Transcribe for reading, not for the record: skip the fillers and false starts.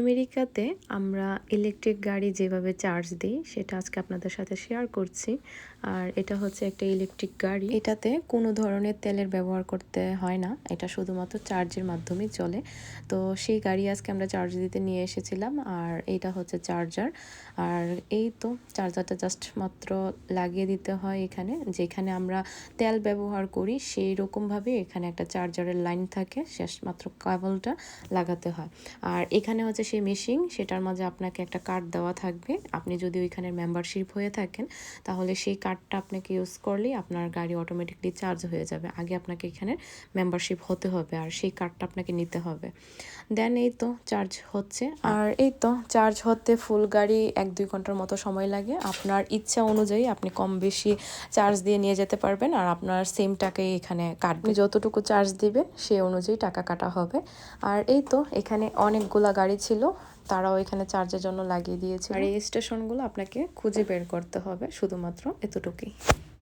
আমেরিকাতে আমরা ইলেকট্রিক গাড়ি যেভাবে চার্জ দিই সেটা আজকে আপনাদের সাথে শেয়ার করছি। আর এটা হচ্ছে একটা ইলেকট্রিক গাড়ি, এটাতে কোনো ধরনের তেলের ব্যবহার করতে হয় না, এটা শুধুমাত্র চার্জের মাধ্যমেই চলে। তো সেই গাড়ি আজকে আমরা চার্জ দিতে নিয়ে এসেছিলাম। আর এইটা হচ্ছে চার্জার। আর এই তো চার্জারটা জাস্ট মাত্র লাগিয়ে দিতে হয় এখানে, যেখানে আমরা তেল ব্যবহার করি সেই রকমভাবে এখানে একটা চার্জারের লাইন থাকে, শেষ মাত্র কেবলটা লাগাতে হয়। আর এখানে হচ্ছে সেই মেশিন, সেটার মাঝে আপনাকে একটা কার্ড দেওয়া থাকবে। আপনি যদি ওইখানে মেম্বারশিপ হয়ে থাকেন তাহলে সেই কার্ডটা আপনাকে ইউজ করলেই আপনার গাড়ি অটোমেটিকলি চার্জ হয়ে যাবে। আগে আপনাকে এখানে মেম্বারশিপ হতে হবে আর সেই কার্ডটা আপনাকে নিতে হবে। দেন এই তো চার্জ হচ্ছে। আর এই তো চার্জ হতে ফুল গাড়ি 1-2 ঘন্টার মতো সময় লাগে। আপনার ইচ্ছা অনুযায়ী আপনি কম বেশি চার্জ দিয়ে নিয়ে যেতে পারবেন। আর আপনার সেম টাকাই এখানে কাটবে, যতটুকু চার্জ দিবেন সেই অনুযায়ী টাকা কাটা হবে। আর এই তো এখানে অনেকগুলা গাড়ি ছিল, তারাও এখানে চার্জের জন্য লাগিয়ে দিয়েছে। আর এই স্টেশনগুলো আপনাকে খুঁজে বের করতে হবে, শুধুমাত্র এতটুকুই।